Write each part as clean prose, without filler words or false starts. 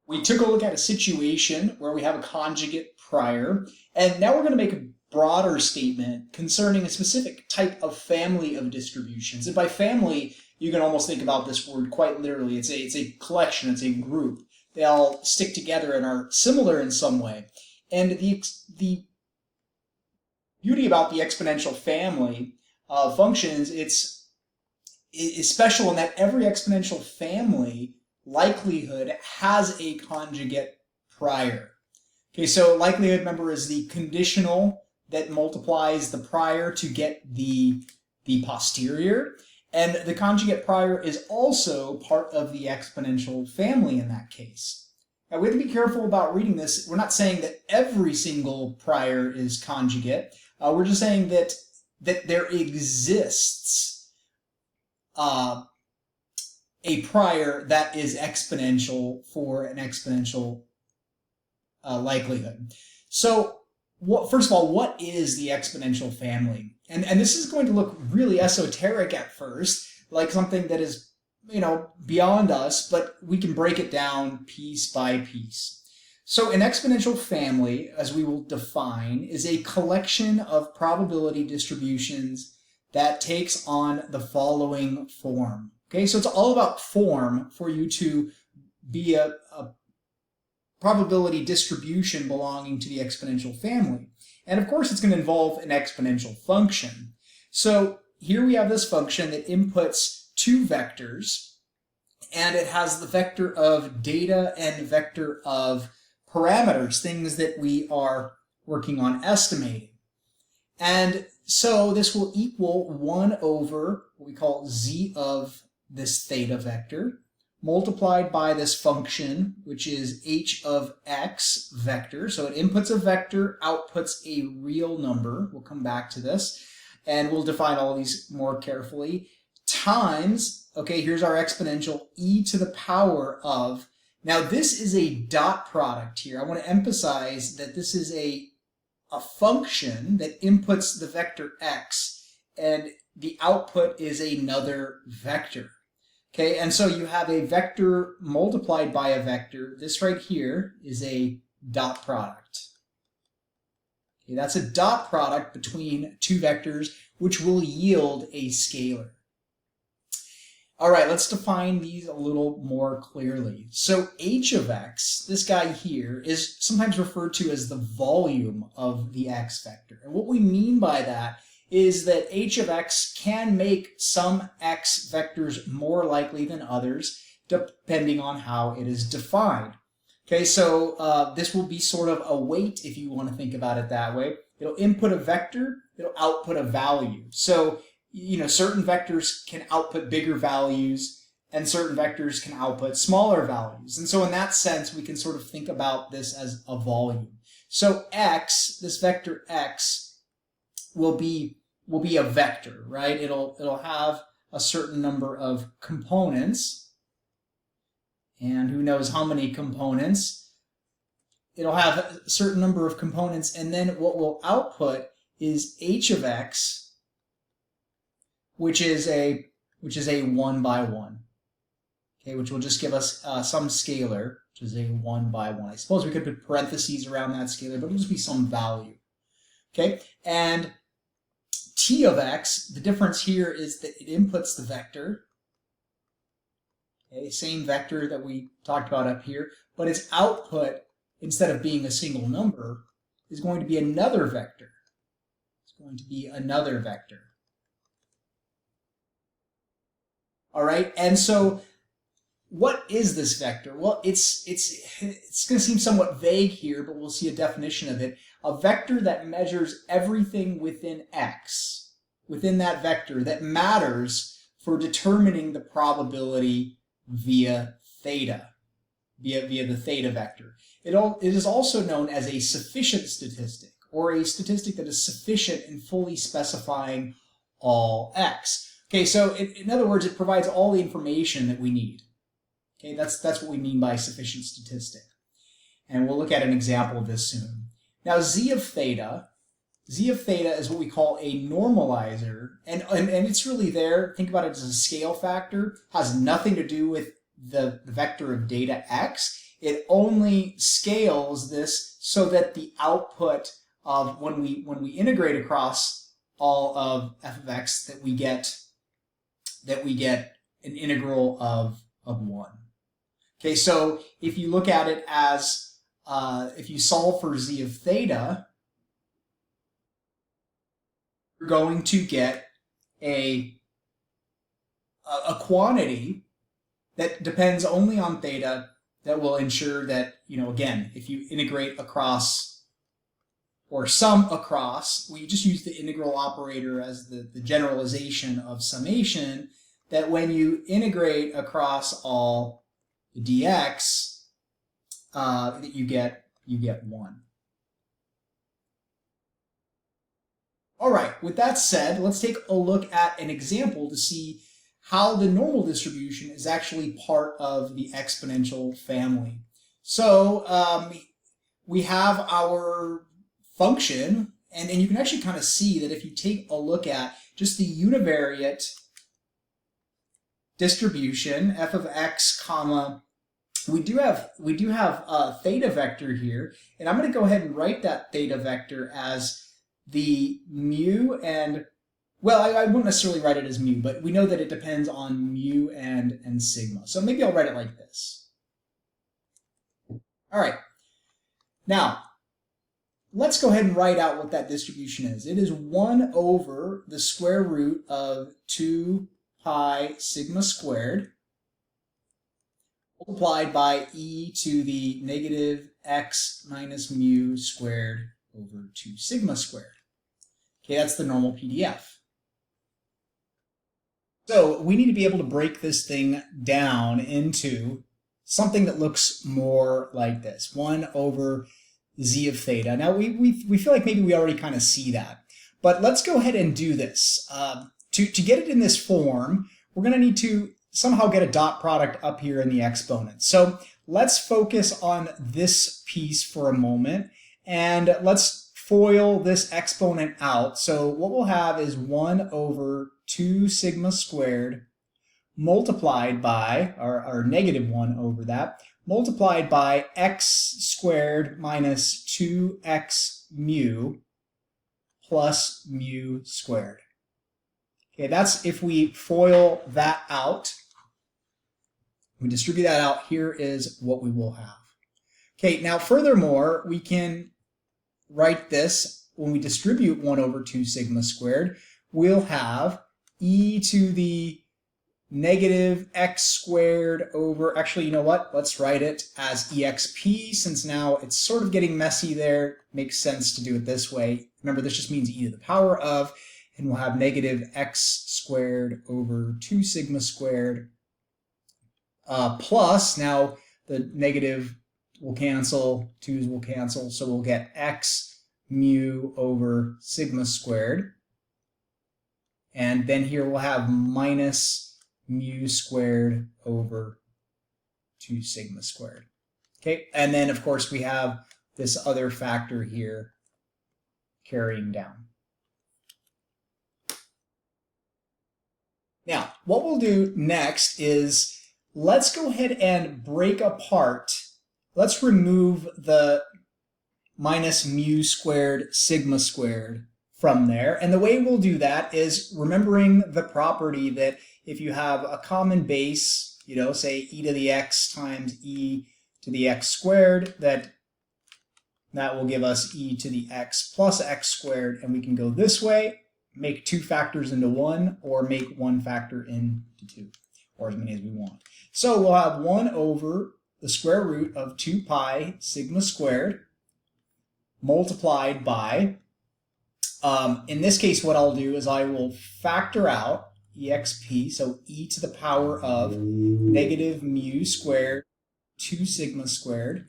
We took a look at a situation where we have a conjugate prior, and now we're going to make a broader statement concerning a specific type of family of distributions. And by family, you can almost think about this word quite literally. It's a collection, it's a group. They all stick together and are similar in some way. And the beauty about the exponential family of functions, is special in that every exponential family likelihood has a conjugate prior. Okay, so likelihood, remember, is the conditional that multiplies the prior to get the posterior. And the conjugate prior is also part of the exponential family in that case. Now, we have to be careful about reading this. We're not saying that every single prior is conjugate. We're just saying that there exists a prior that is exponential for an exponential likelihood. So, first of all, what is the exponential family? And this is going to look really esoteric at first, like something that is, beyond us, but we can break it down piece by piece. So an exponential family, as we will define, is a collection of probability distributions that takes on the following form. Okay, so it's all about form for you to be a probability distribution belonging to the exponential family. And of course, it's going to involve an exponential function. So here we have this function that inputs two vectors, and it has the vector of data and vector of parameters, things that we are working on estimating. And so this will equal 1 over what we call z of this theta vector, multiplied by this function, which is h of x vector. So it inputs a vector, outputs a real number. We'll come back to this, and we'll define all of these more carefully, times, okay, here's our exponential, e to the power of. Now this is a dot product here. I want to emphasize that this is a function that inputs the vector x, and the output is another vector. Okay, and so you have a vector multiplied by a vector. This right here is a dot product. Okay, that's a dot product between two vectors, which will yield a scalar. All right, let's define these a little more clearly. So h of x, this guy here, is sometimes referred to as the volume of the x vector. And what we mean by that is that h of x can make some x vectors more likely than others, depending on how it is defined. Okay, so this will be sort of a weight, if you want to think about it that way. It'll input a vector, it'll output a value. So, certain vectors can output bigger values, and certain vectors can output smaller values. And so in that sense, we can sort of think about this as a volume. So x, this vector x, will be a vector, right? It'll have a certain number of components, and who knows how many components. It'll have a certain number of components, and then what will output is h of x, which is a 1 by 1. Okay, which will just give us some scalar, which is a 1 by 1. I suppose we could put parentheses around that scalar, but it'll just be some value. Okay, and t of x, the difference here is that it inputs the vector, okay, same vector that we talked about up here, but its output, instead of being a single number, is going to be another vector. It's going to be another vector. All right, and so what is this vector? Well, it's going to seem somewhat vague here, but we'll see a definition of it. A vector that measures everything within x, within that vector, that matters for determining the probability via theta, via the theta vector. It is also known as a sufficient statistic, or a statistic that is sufficient in fully specifying all x. Okay, so in other words, it provides all the information that we need. Okay, that's what we mean by sufficient statistic. And we'll look at an example of this soon. Now, z of theta is what we call a normalizer, and it's really there. Think about it as a scale factor. Has nothing to do with the vector of data x. it only scales this so that the output of when we integrate across all of f of x that we get an integral of 1. Okay, so if you look at it as if you solve for z of theta, you're going to get a quantity that depends only on theta that will ensure that, again, if you integrate across or sum across, we just use the integral operator as the generalization of summation, that when you integrate across all the dx, that you get 1. All right, with that said, let's take a look at an example to see how the normal distribution is actually part of the exponential family. So we have our function, and you can actually kind of see that if you take a look at just the univariate distribution, f of x comma, we do have a theta vector here, and I'm going to go ahead and write that theta vector as the mu and, well, I wouldn't necessarily write it as mu, but we know that it depends on mu and sigma. So maybe I'll write it like this. All right. Now, let's go ahead and write out what that distribution is. It is 1 over the square root of 2 pi sigma squared multiplied by e to the negative x minus mu squared over 2 sigma squared. Okay, that's the normal PDF. So we need to be able to break this thing down into something that looks more like this, 1 over z of theta. Now we feel like maybe we already kind of see that, but let's go ahead and do this. To get it in this form, we're going to need to somehow get a dot product up here in the exponent. So let's focus on this piece for a moment, and let's FOIL this exponent out. So what we'll have is 1 over 2 sigma squared multiplied by, or negative 1 over that, multiplied by x squared minus 2x mu plus mu squared. Okay, that's if we FOIL that out. We distribute that out. Here is what we will have. Okay, now furthermore, we can write this when we distribute 1 over 2 sigma squared. We'll have e to the negative x squared over, actually, you know what? Let's write it as exp, since now it's sort of getting messy there. Makes sense to do it this way. Remember, this just means e to the power of, and we'll have negative x squared over 2 sigma squared plus, now the negative will cancel, 2's will cancel, so we'll get x mu over sigma squared. And then here we'll have minus mu squared over 2 sigma squared. Okay, and then of course we have this other factor here carrying down. Now, what we'll do next is let's go ahead and break apart. Let's remove the minus mu squared sigma squared from there. And the way we'll do that is remembering the property that if you have a common base, say e to the x times e to the x squared, that will give us e to the x plus x squared, and we can go this way, make 2 factors into 1, or make 1 factor into 2, or as many as we want. So we'll have 1 over the square root of 2 pi sigma squared multiplied by, in this case what I'll do is I will factor out exp, so e to the power of negative mu squared 2 sigma squared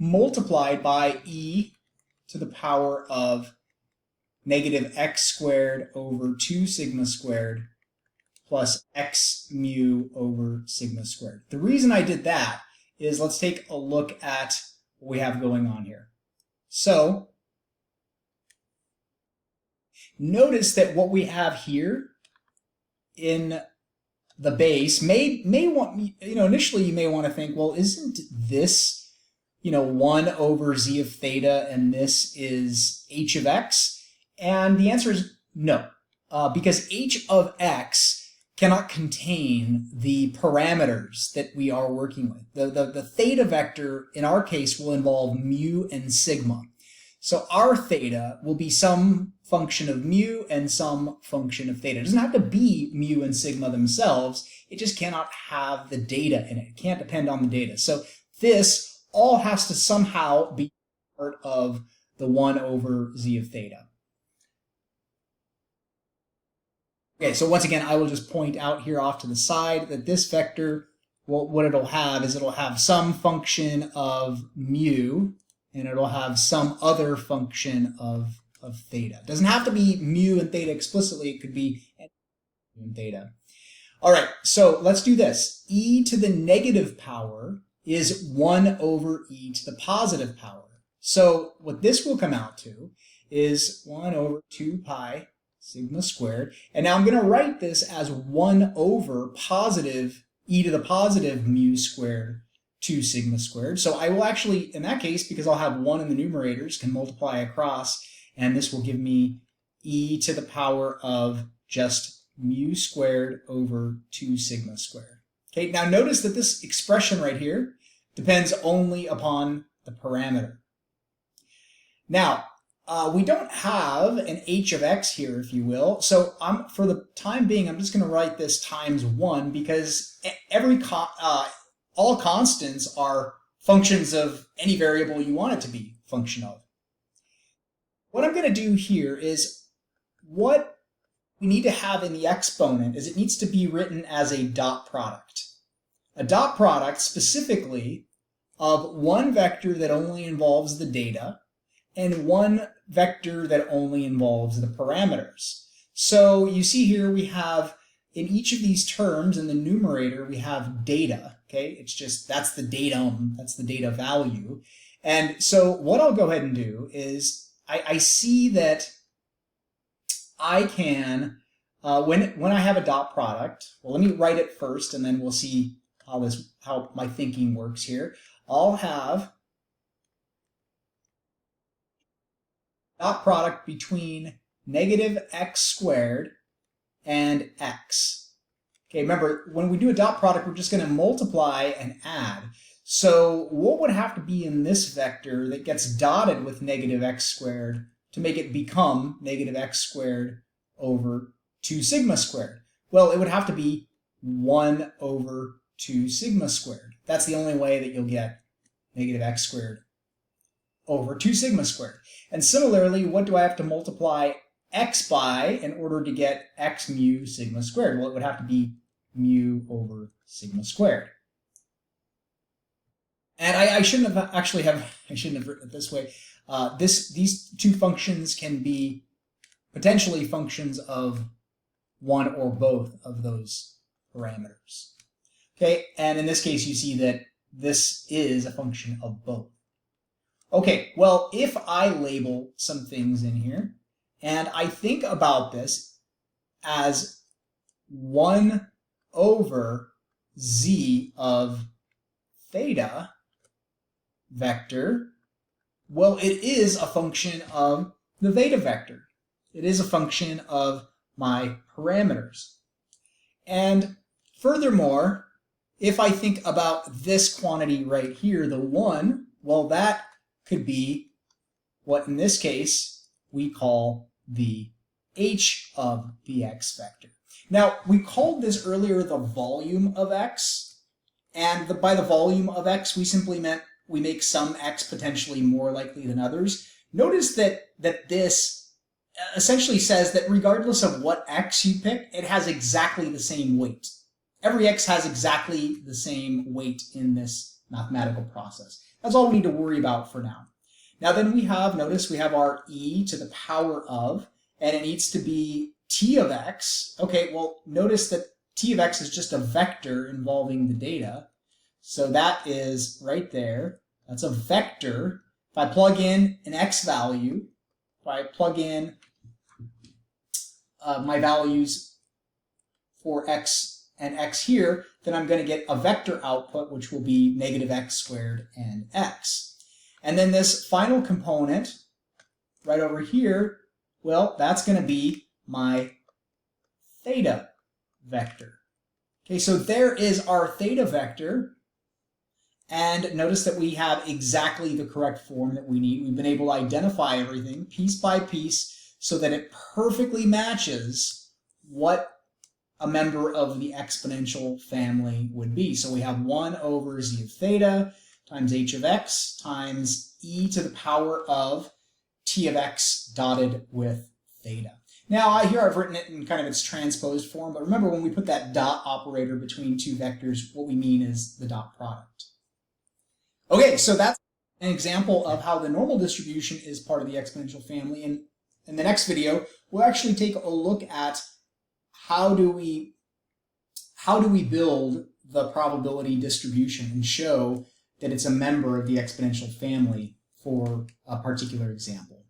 multiplied by e to the power of negative x squared over 2 sigma squared plus x mu over sigma squared. The reason I did that is let's take a look at what we have going on here. So notice that what we have here in the base may want, initially you may want to think, well, isn't this, 1 over z of theta, and this is h of x? And the answer is no, because h of x cannot contain the parameters that we are working with. The theta vector, in our case, will involve mu and sigma. So our theta will be some function of mu and some function of theta. It doesn't have to be mu and sigma themselves. It just cannot have the data in it. It can't depend on the data. So this all has to somehow be part of the 1 over z of theta. Okay, so once again, I will just point out here off to the side that this vector, well, what it'll have is it'll have some function of mu, and it'll have some other function of theta. It doesn't have to be mu and theta explicitly. It could be mu and theta. All right, so let's do this. E to the negative power is 1 over e to the positive power. So what this will come out to is 1 over 2 pi sigma squared. And now I'm going to write this as 1 over positive e to the positive mu squared 2 sigma squared. So I will actually, in that case, because I'll have 1 in the numerators, can multiply across, and this will give me e to the power of just mu squared over 2 sigma squared. Okay, now notice that this expression right here depends only upon the parameter. Now, we don't have an h of x here, if you will. So for the time being, I'm just going to write this times 1 because all constants are functions of any variable you want it to be function of. What I'm going to do here is what we need to have in the exponent is it needs to be written as a dot product. A dot product specifically of one vector that only involves the data and one vector that only involves the parameters. So you see here we have in each of these terms in the numerator we have data, okay? It's just that's the datum, that's the data value. And so what I'll go ahead and do is I see that I can, when I have a dot product, well, let me write it first and then we'll see how my thinking works here. I'll have dot product between negative x squared and x. Okay, remember, when we do a dot product, we're just going to multiply and add. So what would have to be in this vector that gets dotted with negative x squared to make it become negative x squared over 2 sigma squared? Well, it would have to be 1 over 2 sigma squared. That's the only way that you'll get negative x squared over 2 sigma squared. And similarly, what do I have to multiply x by in order to get x mu sigma squared? Well, it would have to be mu over sigma squared. And I shouldn't have written it this way. These two functions can be potentially functions of one or both of those parameters. Okay, and in this case you see that this is a function of both. Okay, well, if I label some things in here, and I think about this as 1 over z of theta vector, well, it is a function of the theta vector. It is a function of my parameters. And furthermore, if I think about this quantity right here, the 1, well, that could be what in this case we call the h of the x vector. Now, we called this earlier the volume of x, and by the volume of x we simply meant we make some x potentially more likely than others. Notice that this essentially says that regardless of what x you pick, it has exactly the same weight. Every x has exactly the same weight in this mathematical process. That's all we need to worry about for now. Now then notice we have our e to the power of, and it needs to be t of x. Okay, well, notice that t of x is just a vector involving the data. So that is right there. That's a vector. If I plug in an x value, if I plug in my values for x and x here, then I'm going to get a vector output, which will be negative x squared and x. And then this final component right over here, well, that's going to be my theta vector. Okay, so there is our theta vector. And notice that we have exactly the correct form that we need. We've been able to identify everything piece by piece so that it perfectly matches what a member of the exponential family would be. So we have 1 over z of theta times h of x times e to the power of t of x dotted with theta. Now, here I've written it in kind of its transposed form, but remember when we put that dot operator between two vectors, what we mean is the dot product. Okay, so that's an example of how the normal distribution is part of the exponential family. And in the next video, we'll actually take a look at how do we build the probability distribution and show that it's a member of the exponential family for a particular example.